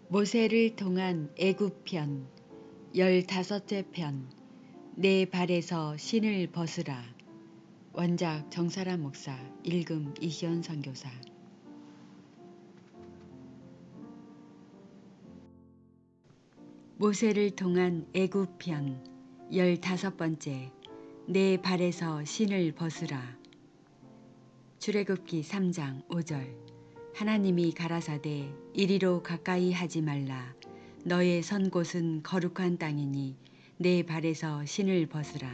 모세를 통한 애굽편 15째 편 내 발에서 신을 벗으라. 원작 정사라 목사, 읽음 이시연 선교사. 모세를 통한 애굽편 15번째 내 발에서 신을 벗으라. 출애굽기 3장 5절. 하나님이 가라사대 이리로 가까이 하지 말라. 너의 선 곳은 거룩한 땅이니 내 발에서 신을 벗으라.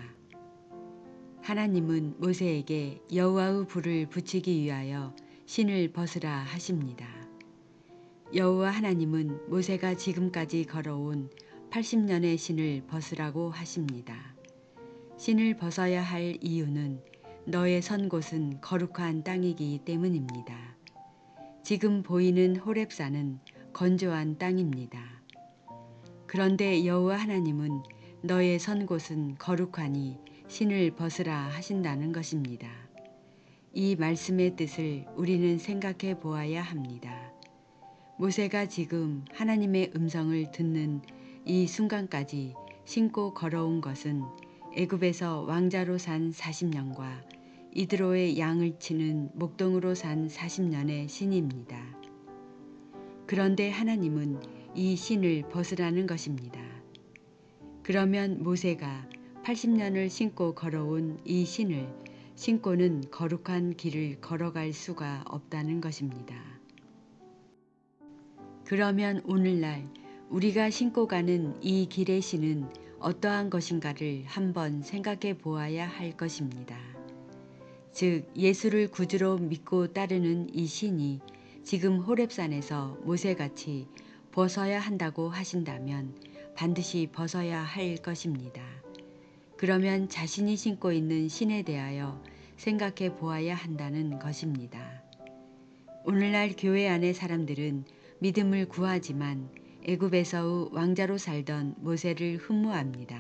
하나님은 모세에게 여호와의 불을 붙이기 위하여 신을 벗으라 하십니다. 여호와 하나님은 모세가 지금까지 걸어온 80년의 신을 벗으라고 하십니다. 신을 벗어야 할 이유는 너의 선 곳은 거룩한 땅이기 때문입니다. 지금 보이는 호렙산은 건조한 땅입니다. 그런데 여호와 하나님은 너의 선 곳은 거룩하니 신을 벗으라 하신다는 것입니다. 이 말씀의 뜻을 우리는 생각해 보아야 합니다. 모세가 지금 하나님의 음성을 듣는 이 순간까지 신고 걸어온 것은 애굽에서 왕자로 산 40년과 이드로의 양을 치는 목동으로 산 40년의 신입니다. 그런데 하나님은 이 신을 벗으라는 것입니다. 그러면 모세가 80년을 신고 걸어온 이 신을 신고는 거룩한 길을 걸어갈 수가 없다는 것입니다. 그러면 오늘날 우리가 신고 가는 이 길의 신은 어떠한 것인가를 한번 생각해 보아야 할 것입니다. 즉 예수를 구주로 믿고 따르는 이 신이 지금 호렙산에서 모세같이 벗어야 한다고 하신다면 반드시 벗어야 할 것입니다. 그러면 자신이 신고 있는 신에 대하여 생각해 보아야 한다는 것입니다. 오늘날 교회 안의 사람들은 믿음을 구하지만 애굽에서의 왕자로 살던 모세를 흠모합니다.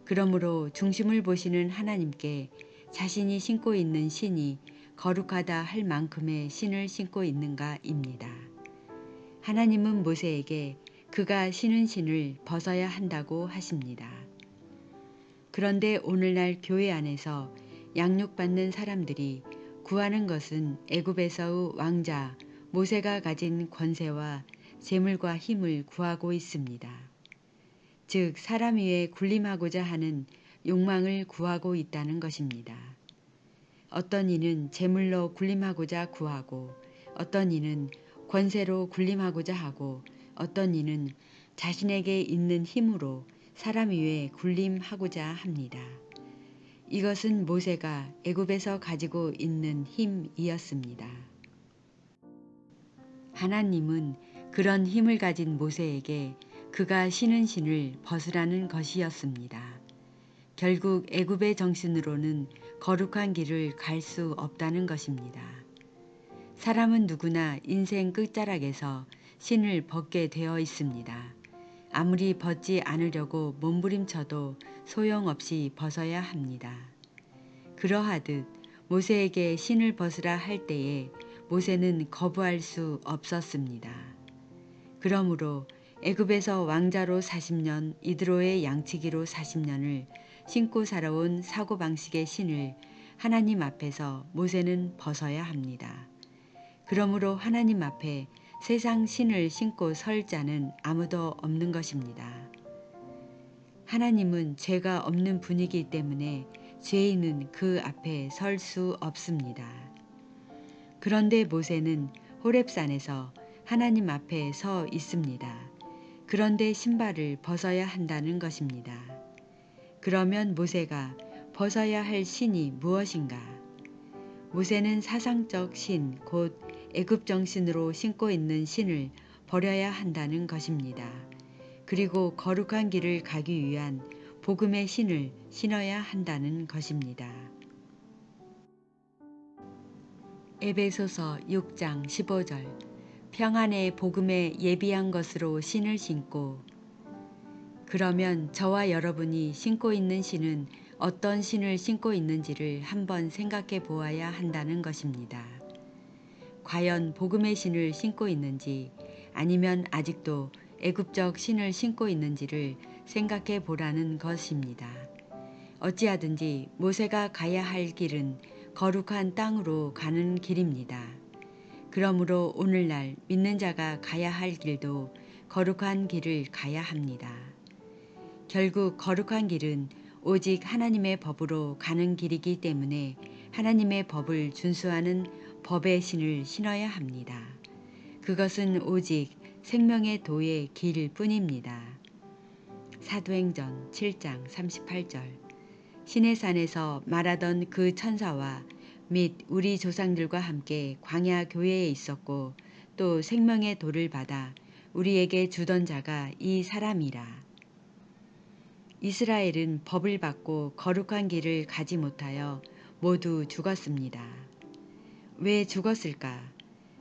그러므로 중심을 보시는 하나님께 자신이 신고 있는 신이 거룩하다 할 만큼의 신을 신고 있는가입니다. 하나님은 모세에게 그가 신은 신을 벗어야 한다고 하십니다. 그런데 오늘날 교회 안에서 양육받는 사람들이 구하는 것은 애굽에서의 왕자 모세가 가진 권세와 재물과 힘을 구하고 있습니다. 즉 사람 위에 군림하고자 하는 욕망을 구하고 있다는 것입니다. 어떤 이는 재물로 군림하고자 구하고 어떤 이는 권세로 군림하고자 하고 어떤 이는 자신에게 있는 힘으로 사람 위에 군림하고자 합니다. 이것은 모세가 애굽에서 가지고 있는 힘이었습니다. 하나님은 그런 힘을 가진 모세에게 그가 신은 신을 벗으라는 것이었습니다. 결국 애굽의 정신으로는 거룩한 길을 갈 수 없다는 것입니다. 사람은 누구나 인생 끝자락에서 신을 벗게 되어 있습니다. 아무리 벗지 않으려고 몸부림쳐도 소용없이 벗어야 합니다. 그러하듯 모세에게 신을 벗으라 할 때에 모세는 거부할 수 없었습니다. 그러므로 애굽에서 왕자로 40년, 이드로의 양치기로 40년을 신고 살아온 사고방식의 신을 하나님 앞에서 모세는 벗어야 합니다. 그러므로 하나님 앞에 세상 신을 신고 설 자는 아무도 없는 것입니다. 하나님은 죄가 없는 분이기 때문에 죄인은 그 앞에 설 수 없습니다. 그런데 모세는 호렙산에서 하나님 앞에 서 있습니다. 그런데 신발을 벗어야 한다는 것입니다. 그러면 모세가 벗어야 할 신이 무엇인가? 모세는 사상적 신, 곧 애굽 정신으로 신고 있는 신을 버려야 한다는 것입니다. 그리고 거룩한 길을 가기 위한 복음의 신을 신어야 한다는 것입니다. 에베소서 6장 15절. 평안의 복음에 예비한 것으로 신을 신고. 그러면 저와 여러분이 신고 있는 신은 어떤 신을 신고 있는지를 한번 생각해 보아야 한다는 것입니다. 과연 복음의 신을 신고 있는지 아니면 아직도 애굽적 신을 신고 있는지를 생각해 보라는 것입니다. 어찌하든지 모세가 가야 할 길은 거룩한 땅으로 가는 길입니다. 그러므로 오늘날 믿는 자가 가야 할 길도 거룩한 길을 가야 합니다. 결국 거룩한 길은 오직 하나님의 법으로 가는 길이기 때문에 하나님의 법을 준수하는 법의 신을 신어야 합니다. 그것은 오직 생명의 도의 길 뿐입니다. 사도행전 7장 38절. 시내산에서 말하던 그 천사와 및 우리 조상들과 함께 광야 교회에 있었고 또 생명의 도를 받아 우리에게 주던 자가 이 사람이라. 이스라엘은 법을 받고 거룩한 길을 가지 못하여 모두 죽었습니다. 왜 죽었을까?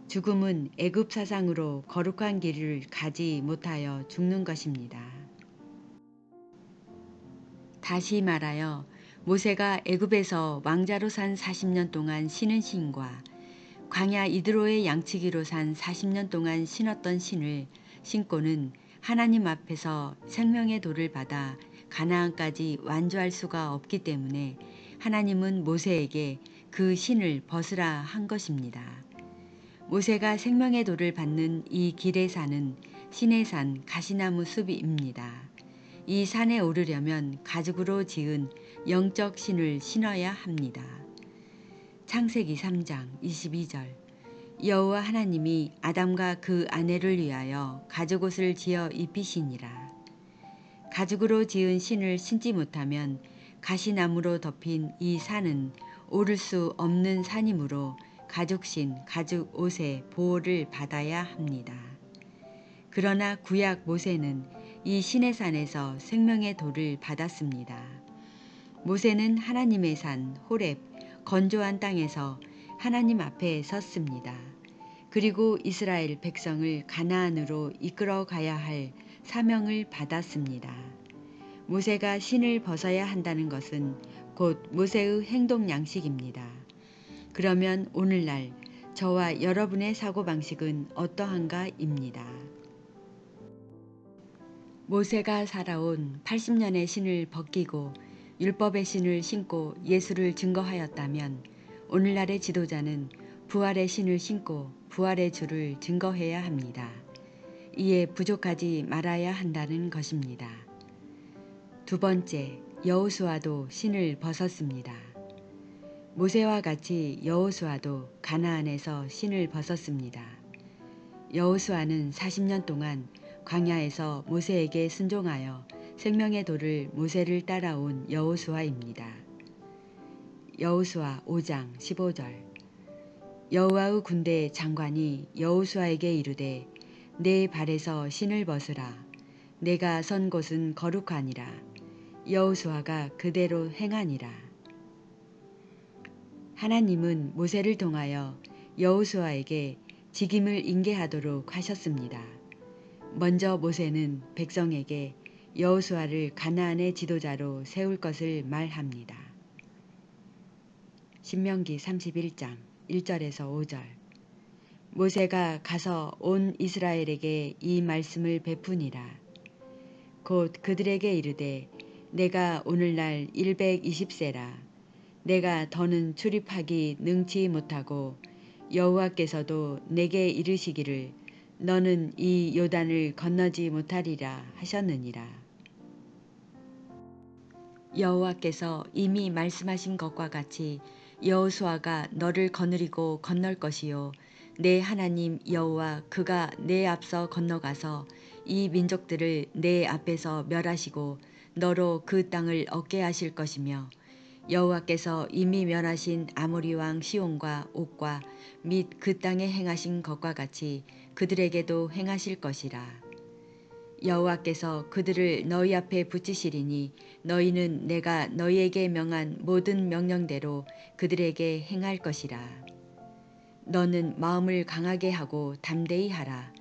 죽음은 애굽 사상으로 거룩한 길을 가지 못하여 죽는 것입니다. 다시 말하여 모세가 애굽에서 왕자로 산 40년 동안 신은 신과 광야 이드로의 양치기로 산 40년 동안 신었던 신을 신고는 하나님 앞에서 생명의 도를 받아 가나안까지 완주할 수가 없기 때문에 하나님은 모세에게 그 신을 벗으라 한 것입니다. 모세가 생명의 도를 받는 이 길의 산은 신의 산 가시나무 숲입니다. 이 산에 오르려면 가죽으로 지은 영적 신을 신어야 합니다. 창세기 3장 22절. 여호와 하나님이 아담과 그 아내를 위하여 가죽옷을 지어 입히시니라. 가죽으로 지은 신을 신지 못하면 가시나무로 덮인 이 산은 오를 수 없는 산이므로 가죽신, 가죽옷의 보호를 받아야 합니다. 그러나 구약 모세는 이 신의 산에서 생명의 도를 받았습니다. 모세는 하나님의 산 호렙 건조한 땅에서 하나님 앞에 섰습니다. 그리고 이스라엘 백성을 가나안으로 이끌어 가야 할 사명을 받았습니다. 모세가 신을 벗어야 한다는 것은 곧 모세의 행동 양식입니다. 그러면 오늘날 저와 여러분의 사고방식은 어떠한가입니다. 모세가 살아온 80년의 신을 벗기고 율법의 신을 신고 예수를 증거하였다면 오늘날의 지도자는 부활의 신을 신고 부활의 주를 증거해야 합니다. 이에 부족하지 말아야 한다는 것입니다. 두 번째, 여호수아도 신을 벗었습니다. 모세와 같이 여호수아도 가나안에서 신을 벗었습니다. 여호수아는 40년 동안 광야에서 모세에게 순종하여 생명의 도를 모세를 따라온 여호수아입니다. 여호수아 5장 15절. 여호와의 군대 장관이 여호수아에게 이르되 내 발에서 신을 벗으라. 내가 선 곳은 거룩하니라. 여호수아가 그대로 행하니라. 하나님은 모세를 통하여 여호수아에게 직임을 인계하도록 하셨습니다. 먼저 모세는 백성에게 여호수아를 가나안의 지도자로 세울 것을 말합니다. 신명기 31장 1절에서 5절. 모세가 가서 온 이스라엘에게 이 말씀을 베푸니라. 곧 그들에게 이르되 내가 오늘날 120세라. 내가 더는 출입하기 능치 못하고 여호와께서도 내게 이르시기를 너는 이 요단을 건너지 못하리라 하셨느니라. 여호와께서 이미 말씀하신 것과 같이 여호수아가 너를 거느리고 건널 것이요 내 하나님 여호와 그가 내 앞서 건너가서 이 민족들을 내 앞에서 멸하시고 너로 그 땅을 얻게 하실 것이며 여호와께서 이미 멸하신 아모리 왕 시온과 옥과 및 그 땅에 행하신 것과 같이 그들에게도 행하실 것이라. 여호와께서 그들을 너희 앞에 붙이시리니 너희는 내가 너희에게 명한 모든 명령대로 그들에게 행할 것이라. 너는 마음을 강하게 하고 담대히 하라.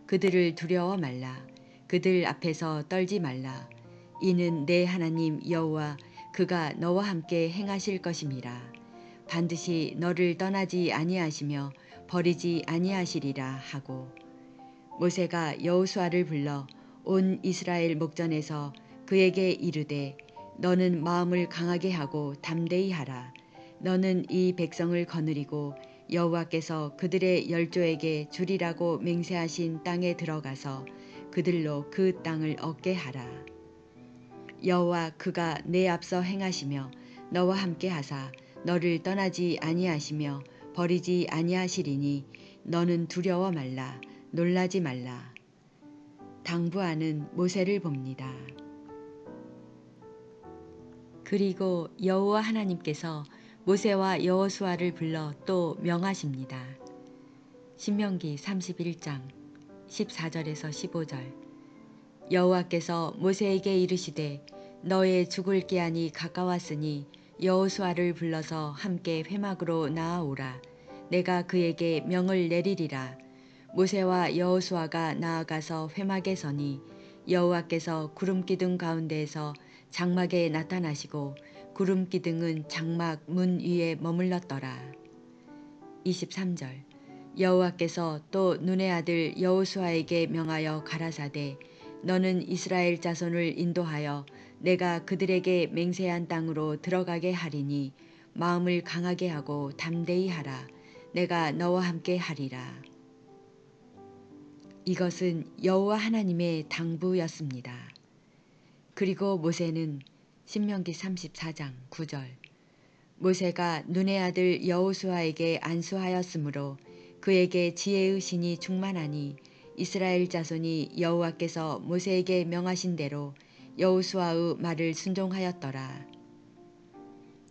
그들을 두려워 말라. 그들 앞에서 떨지 말라. 이는 내 하나님 여호와 그가 너와 함께 행하실 것임이라. 반드시 너를 떠나지 아니하시며 버리지 아니하시리라 하고 모세가 여호수아를 불러 온 이스라엘 목전에서 그에게 이르되 너는 마음을 강하게 하고 담대히 하라. 너는 이 백성을 거느리고 여호와께서 그들의 열조에게 주리라고 맹세하신 땅에 들어가서 그들로 그 땅을 얻게 하라. 여호와 그가 내 앞서 행하시며 너와 함께 하사 너를 떠나지 아니하시며 버리지 아니하시리니 너는 두려워 말라 놀라지 말라. 당부하는 모세를 봅니다. 그리고 여호와 하나님께서 모세와 여호수아를 불러 또 명하십니다. 신명기 31장 14절에서 15절. 여호와께서 모세에게 이르시되 너의 죽을 기한이 가까웠으니 여호수아를 불러서 함께 회막으로 나아오라. 내가 그에게 명을 내리리라. 모세와 여호수아가 나아가서 회막에 서니 여호와께서 구름 기둥 가운데에서 장막에 나타나시고 구름 기둥은 장막 문 위에 머물렀더라. 23절. 여호와께서 또 눈의 아들 여호수아에게 명하여 가라사대 너는 이스라엘 자손을 인도하여 내가 그들에게 맹세한 땅으로 들어가게 하리니 마음을 강하게 하고 담대히 하라. 내가 너와 함께 하리라. 이것은 여호와 하나님의 당부였습니다. 그리고 모세는 신명기 34장 9절. 모세가 눈의 아들 여호수아에게 안수하였으므로 그에게 지혜의 신이 충만하니 이스라엘 자손이 여호와께서 모세에게 명하신 대로 여호수아의 말을 순종하였더라.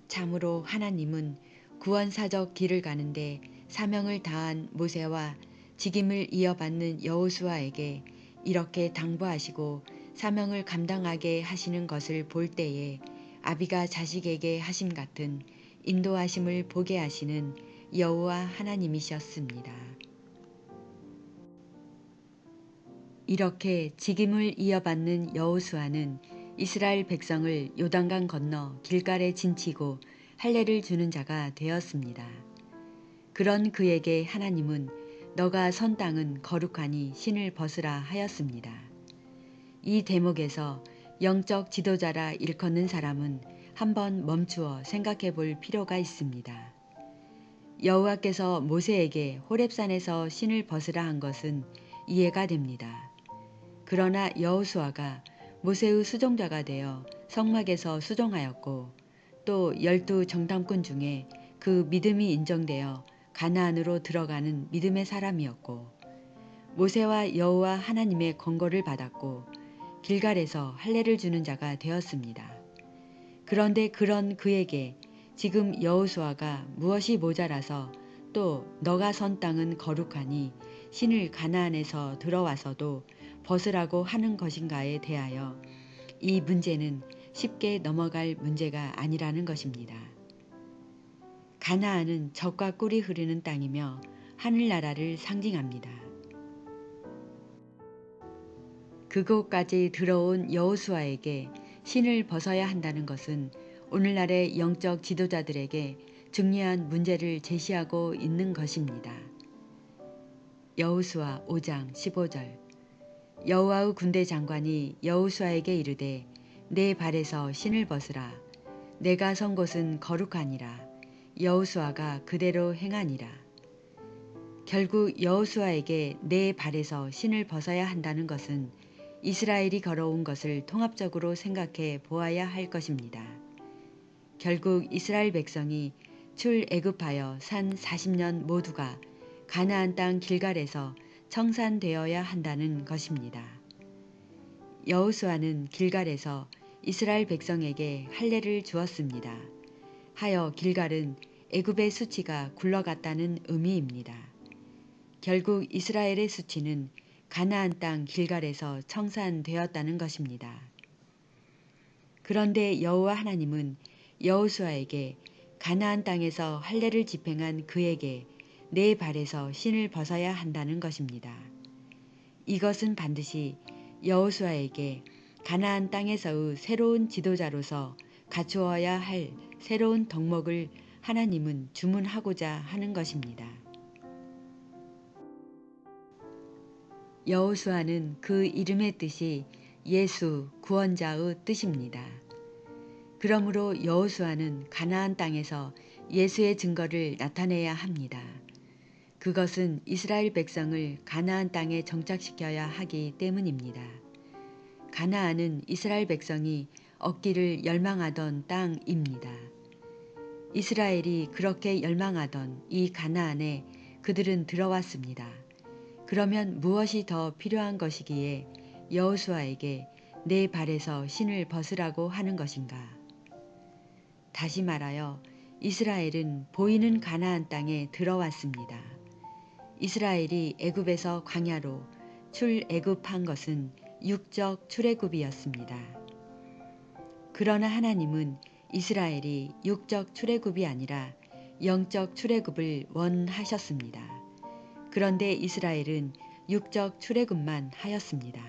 참으로 하나님은 구원사적 길을 가는데 사명을 다한 모세와 직임을 이어받는 여호수아에게 이렇게 당부하시고 사명을 감당하게 하시는 것을 볼 때에 아비가 자식에게 하심 같은 인도하심을 보게 하시는 여호와 하나님이셨습니다. 이렇게 직임을 이어받는 여호수아는 이스라엘 백성을 요단강 건너 길갈에 진치고 할례를 주는 자가 되었습니다. 그런 그에게 하나님은 너가 선 땅은 거룩하니 신을 벗으라 하였습니다. 이 대목에서 영적 지도자라 일컫는 사람은 한번 멈추어 생각해 볼 필요가 있습니다. 여호와께서 모세에게 호렙산에서 신을 벗으라 한 것은 이해가 됩니다. 그러나 여호수아가 모세의 수종자가 되어 성막에서 수종하였고 또 12 정탐꾼 중에 그 믿음이 인정되어 가나안으로 들어가는 믿음의 사람이었고 모세와 여호와 하나님의 권고를 받았고 길갈에서 할례를 주는 자가 되었습니다. 그런데 그런 그에게 지금 여호수아가 무엇이 모자라서 또 너가 선 땅은 거룩하니 신을 가나안에서 들어와서도 벗으라고 하는 것인가에 대하여 이 문제는 쉽게 넘어갈 문제가 아니라는 것입니다. 가나안은 젖과 꿀이 흐르는 땅이며 하늘나라를 상징합니다. 그곳까지 들어온 여호수아에게 신을 벗어야 한다는 것은 오늘날의 영적 지도자들에게 중요한 문제를 제시하고 있는 것입니다. 여호수아 5장 15절. 여호와의 군대 장관이 여호수아에게 이르되 내 발에서 신을 벗으라. 내가 선 곳은 거룩하니라. 여호수아가 그대로 행하니라. 결국 여호수아에게 내 발에서 신을 벗어야 한다는 것은 이스라엘이 걸어온 것을 통합적으로 생각해 보아야 할 것입니다. 결국 이스라엘 백성이 출애굽하여 산 40년 모두가 가나안 땅 길갈에서 청산되어야 한다는 것입니다. 여호수아는 길갈에서 이스라엘 백성에게 할례를 주었습니다. 하여 길갈은 애굽의 수치가 굴러갔다는 의미입니다. 결국 이스라엘의 수치는 가나안 땅 길갈에서 청산되었다는 것입니다. 그런데 여호와 하나님은 여호수아에게 가나안 땅에서 할례를 집행한 그에게 내 발에서 신을 벗어야 한다는 것입니다. 이것은 반드시 여호수아에게 가나안 땅에서의 새로운 지도자로서 갖추어야 할 새로운 덕목을 하나님은 주문하고자 하는 것입니다. 여호수아는 그 이름의 뜻이 예수 구원자의 뜻입니다. 그러므로 여호수아는 가나안 땅에서 예수의 증거를 나타내야 합니다. 그것은 이스라엘 백성을 가나안 땅에 정착시켜야 하기 때문입니다. 가나안은 이스라엘 백성이 얻기를 열망하던 땅입니다. 이스라엘이 그렇게 열망하던 이 가나안에 그들은 들어왔습니다. 그러면 무엇이 더 필요한 것이기에 여호수아에게 내 발에서 신을 벗으라고 하는 것인가? 다시 말하여 이스라엘은 보이는 가나안 땅에 들어왔습니다. 이스라엘이 애굽에서 광야로 출애굽한 것은 육적 출애굽이었습니다. 그러나 하나님은 이스라엘이 육적 출애굽이 아니라 영적 출애굽을 원하셨습니다. 그런데 이스라엘은 육적 출애굽만 하였습니다.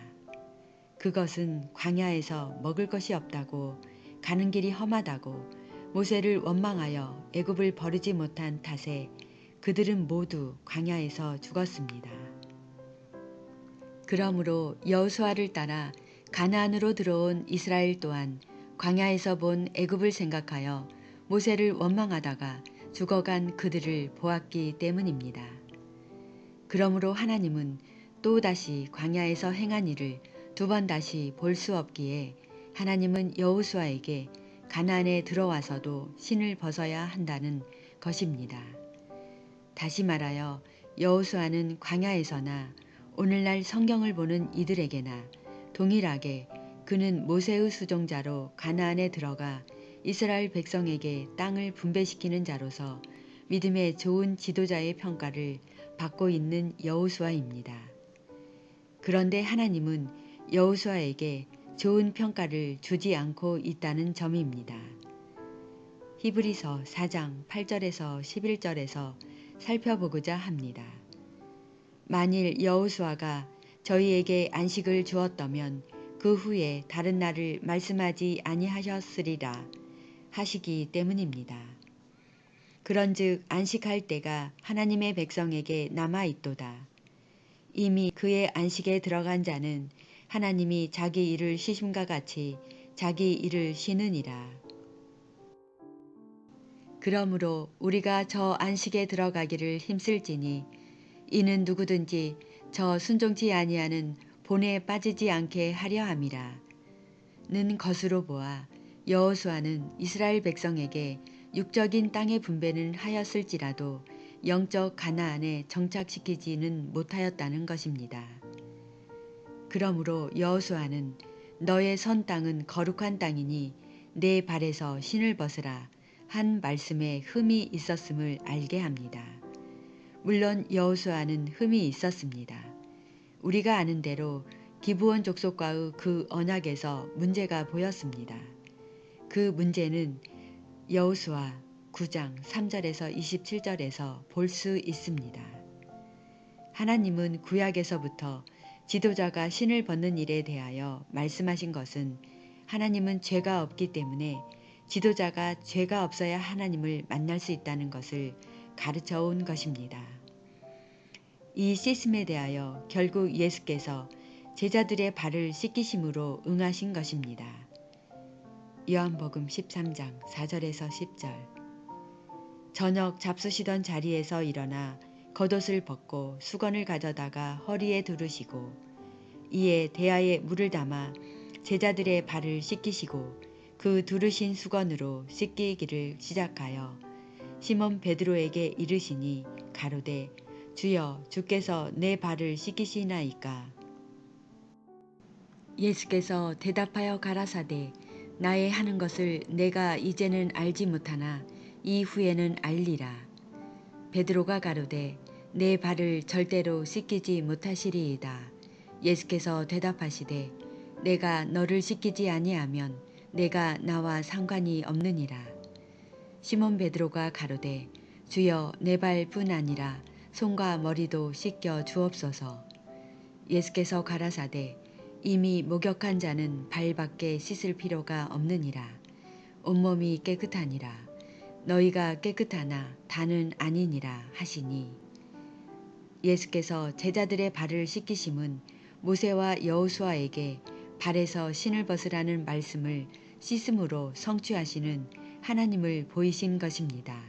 그것은 광야에서 먹을 것이 없다고, 가는 길이 험하다고 모세를 원망하여 애굽을 버리지 못한 탓에 그들은 모두 광야에서 죽었습니다. 그러므로 여호수아를 따라 가나안으로 들어온 이스라엘 또한 광야에서 본 애굽을 생각하여 모세를 원망하다가 죽어간 그들을 보았기 때문입니다. 그러므로 하나님은 또다시 광야에서 행한 일을 두 번 다시 볼 수 없기에 하나님은 여호수아에게 가나안에 들어와서도 신을 벗어야 한다는 것입니다. 다시 말하여 여호수아는 광야에서나 오늘날 성경을 보는 이들에게나 동일하게 그는 모세의 수종자로 가나안에 들어가 이스라엘 백성에게 땅을 분배시키는 자로서 믿음의 좋은 지도자의 평가를 받고 있는 여호수아입니다. 그런데 하나님은 여호수아에게 좋은 평가를 주지 않고 있다는 점입니다. 히브리서 4장 8절에서 11절에서 살펴보고자 합니다. 만일 여호수아가 저희에게 안식을 주었다면 그 후에 다른 날을 말씀하지 아니하셨으리라 하시기 때문입니다. 그런즉 안식할 때가 하나님의 백성에게 남아있도다. 이미 그의 안식에 들어간 자는 하나님이 자기 일을 쉬심과 같이 자기 일을 쉬느니라. 그러므로 우리가 저 안식에 들어가기를 힘쓸지니 이는 누구든지 저 순종치 아니하는 본에 빠지지 않게 하려 함이라. 는 것으로 보아 여호수아는 이스라엘 백성에게 육적인 땅의 분배는 하였을지라도 영적 가나안에 정착시키지는 못하였다는 것입니다. 그러므로 여호수아는 너의 선 땅은 거룩한 땅이니 내 발에서 신을 벗으라 한 말씀에 흠이 있었음을 알게 합니다. 물론 여호수아는 흠이 있었습니다. 우리가 아는 대로 기브온 족속과의 그 언약에서 문제가 보였습니다. 그 문제는 여호수아 9장 3절에서 27절에서 볼 수 있습니다. 하나님은 구약에서부터 지도자가 신을 벗는 일에 대하여 말씀하신 것은 하나님은 죄가 없기 때문에 지도자가 죄가 없어야 하나님을 만날 수 있다는 것을 가르쳐 온 것입니다. 이 시스템에 대하여 결국 예수께서 제자들의 발을 씻기심으로 응하신 것입니다. 요한복음 13장 4절에서 10절. 저녁 잡수시던 자리에서 일어나 겉옷을 벗고 수건을 가져다가 허리에 두르시고 이에 대야에 물을 담아 제자들의 발을 씻기시고 그 두르신 수건으로 씻기기를 시작하여 시몬 베드로에게 이르시니 가로되 주여 주께서 내 발을 씻기시나이까. 예수께서 대답하여 가라사대 나의 하는 것을 내가 이제는 알지 못하나 이후에는 알리라. 베드로가 가로되 내 발을 절대로 씻기지 못하시리이다. 예수께서 대답하시되 내가 너를 씻기지 아니하면 내가 나와 상관이 없느니라. 시몬 베드로가 가로되 주여 내 발뿐 아니라 손과 머리도 씻겨 주옵소서. 예수께서 가라사대 이미 목욕한 자는 발밖에 씻을 필요가 없느니라. 온몸이 깨끗하니라. 너희가 깨끗하나 다는 아니니라 하시니 예수께서 제자들의 발을 씻기심은 모세와 여호수아에게 발에서 신을 벗으라는 말씀을 씻음으로 성취하시는 하나님을 보이신 것입니다.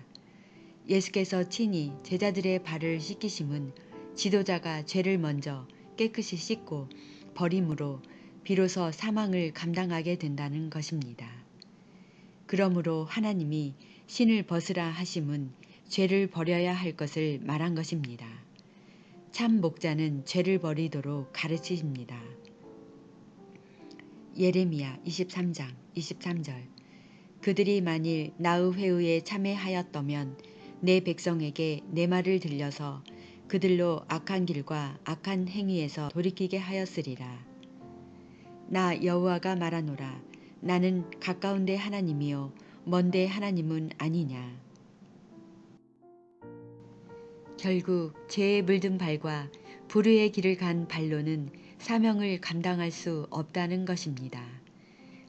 예수께서 친히 제자들의 발을 씻기심은 지도자가 죄를 먼저 깨끗이 씻고 버림으로 비로소 사망을 감당하게 된다는 것입니다. 그러므로 하나님이 신을 벗으라 하심은 죄를 버려야 할 것을 말한 것입니다. 참 목자는 죄를 버리도록 가르치십니다. 예레미야 23장 23절 그들이 만일 나의 회의에 참회하였더면 내 백성에게 내 말을 들려서 그들로 악한 길과 악한 행위에서 돌이키게 하였으리라. 나 여호와가 말하노라. 나는 가까운데 하나님이요 먼데 하나님은 아니냐. 결국 죄에 물든 발과 불의의 길을 간 발로는 사명을 감당할 수 없다는 것입니다.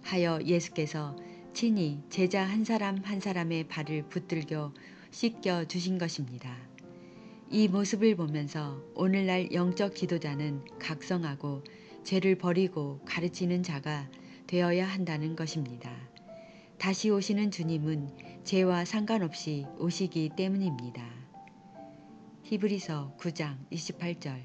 하여 예수께서 친히 제자 한 사람 한 사람의 발을 붙들겨 씻겨 주신 것입니다. 이 모습을 보면서 오늘날 영적 지도자는 각성하고 죄를 버리고 가르치는 자가 되어야 한다는 것입니다. 다시 오시는 주님은 죄와 상관없이 오시기 때문입니다. 히브리서 9장 28절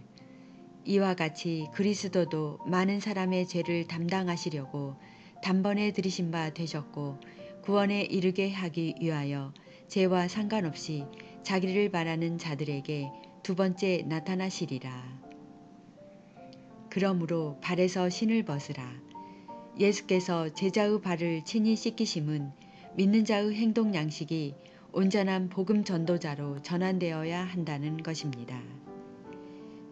이와 같이 그리스도도 많은 사람의 죄를 담당하시려고 단번에 들이신 바 되셨고 구원에 이르게 하기 위하여 죄와 상관없이 자기를 바라는 자들에게 두 번째 나타나시리라. 그러므로 발에서 신을 벗으라. 예수께서 제자의 발을 친히 씻기심은 믿는 자의 행동 양식이 온전한 복음 전도자로 전환되어야 한다는 것입니다.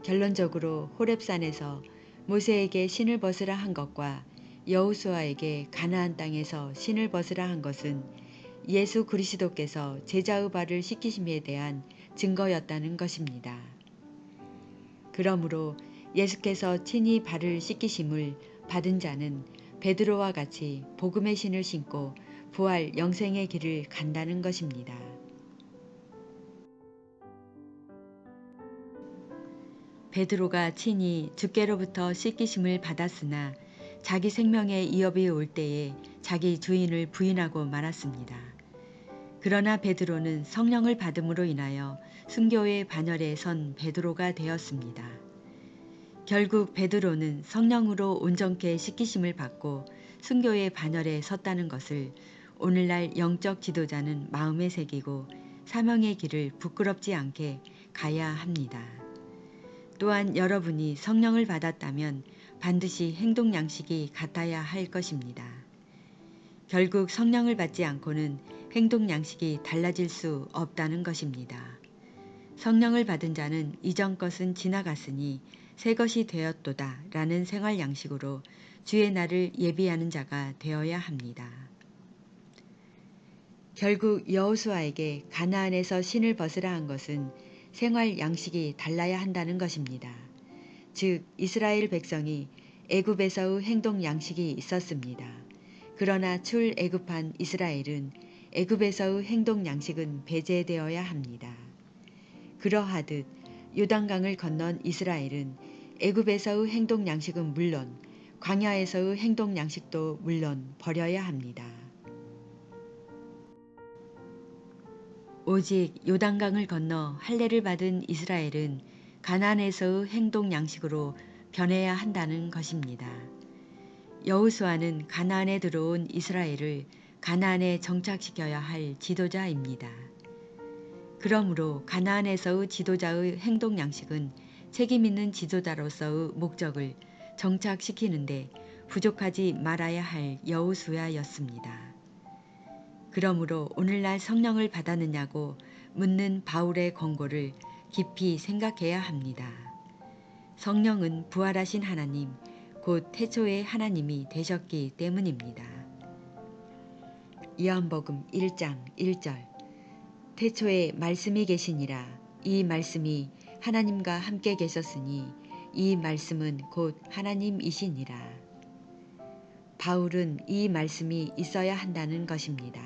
결론적으로 호렙산에서 모세에게 신을 벗으라 한 것과 여호수아에게 가나안 땅에서 신을 벗으라 한 것은 예수 그리스도께서 제자의 발을 씻기심에 대한 증거였다는 것입니다. 그러므로 예수께서 친히 발을 씻기심을 받은 자는 베드로와 같이 복음의 신을 신고 부활 영생의 길을 간다는 것입니다. 베드로가 친히 주께로부터 씻기심을 받았으나 자기 생명의 위협이 올 때에 자기 주인을 부인하고 말았습니다. 그러나 베드로는 성령을 받음으로 인하여 순교의 반열에 선 베드로가 되었습니다. 결국 베드로는 성령으로 온전케 씻기심을 받고 순교의 반열에 섰다는 것을 오늘날 영적 지도자는 마음에 새기고 사명의 길을 부끄럽지 않게 가야 합니다. 또한 여러분이 성령을 받았다면 반드시 행동 양식이 같아야 할 것입니다. 결국 성령을 받지 않고는 행동 양식이 달라질 수 없다는 것입니다. 성령을 받은 자는 이전 것은 지나갔으니 새 것이 되었도다 라는 생활 양식으로 주의 날을 예비하는 자가 되어야 합니다. 결국 여호수아에게 가나안에서 신을 벗으라 한 것은 생활 양식이 달라야 한다는 것입니다. 즉 이스라엘 백성이 애굽에서의 행동 양식이 있었습니다. 그러나 출애굽한 이스라엘은 애굽에서의 행동 양식은 배제되어야 합니다. 그러하듯 요단강을 건넌 이스라엘은 애굽에서의 행동 양식은 물론 광야에서의 행동 양식도 물론 버려야 합니다. 오직 요단강을 건너 할례를 받은 이스라엘은 가나안에서의 행동 양식으로 변해야 한다는 것입니다. 여호수아는 가나안에 들어온 이스라엘을 가나안에 정착시켜야 할 지도자입니다. 그러므로 가나안에서의 지도자의 행동 양식은 책임 있는 지도자로서의 목적을 정착시키는데 부족하지 말아야 할 여호수아였습니다. 그러므로 오늘날 성령을 받았느냐고 묻는 바울의 권고를 깊이 생각해야 합니다. 성령은 부활하신 하나님, 곧 태초의 하나님이 되셨기 때문입니다. 요한복음 1장 1절 태초에 말씀이 계시니라. 이 말씀이 하나님과 함께 계셨으니 이 말씀은 곧 하나님이시니라. 바울은 이 말씀이 있어야 한다는 것입니다.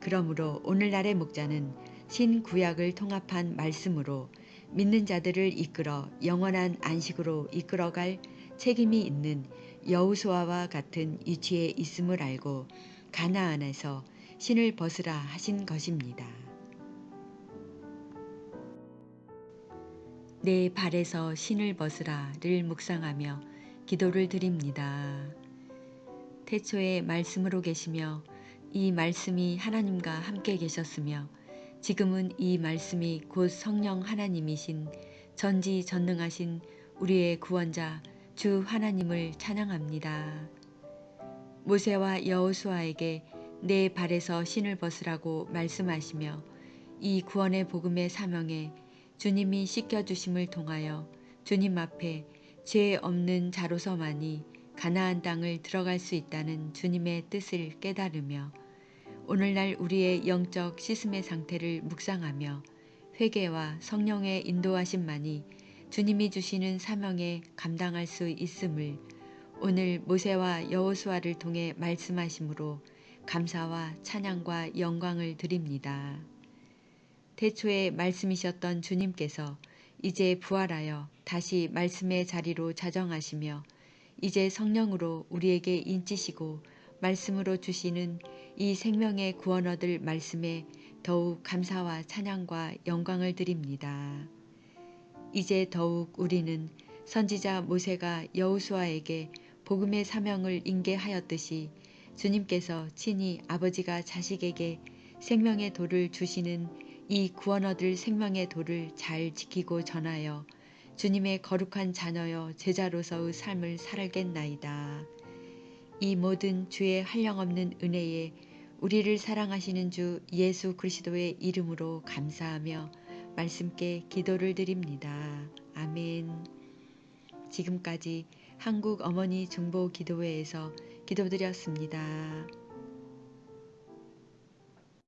그러므로 오늘날의 목자는 신구약을 통합한 말씀으로 믿는 자들을 이끌어 영원한 안식으로 이끌어갈 책임이 있는 여호수아와 같은 위치에 있음을 알고 가나안에서 신을 벗으라 하신 것입니다. 내 발에서 신을 벗으라를 묵상하며 기도를 드립니다. 태초에 말씀으로 계시며 이 말씀이 하나님과 함께 계셨으며 지금은 이 말씀이 곧 성령 하나님이신 전지전능하신 우리의 구원자 주 하나님을 찬양합니다. 모세와 여호수아에게 내 발에서 신을 벗으라고 말씀하시며 이 구원의 복음의 사명에 주님이 씻겨주심을 통하여 주님 앞에 죄 없는 자로서만이 가나안 땅을 들어갈 수 있다는 주님의 뜻을 깨달으며 오늘날 우리의 영적 씻음의 상태를 묵상하며 회개와 성령의 인도하심만이 주님이 주시는 사명에 감당할 수 있음을 오늘 모세와 여호수아를 통해 말씀하심으로 감사와 찬양과 영광을 드립니다. 태초에 말씀이셨던 주님께서 이제 부활하여 다시 말씀의 자리로 자정하시며 이제 성령으로 우리에게 인치시고 말씀으로 주시는 이 생명의 구원 얻을 말씀에 더욱 감사와 찬양과 영광을 드립니다. 이제 더욱 우리는 선지자 모세가 여호수아에게 복음의 사명을 인계하였듯이 주님께서 친히 아버지가 자식에게 생명의 돌을 주시는 이 구원 얻을 생명의 돌을 잘 지키고 전하여 주님의 거룩한 자녀여 제자로서의 삶을 살겠나이다. 이 모든 주의 한량없는 은혜에 우리를 사랑하시는 주 예수 그리스도의 이름으로 감사하며 말씀께 기도를 드립니다. 아멘. 지금까지 한국 어머니 중보 기도회에서 기도드렸습니다.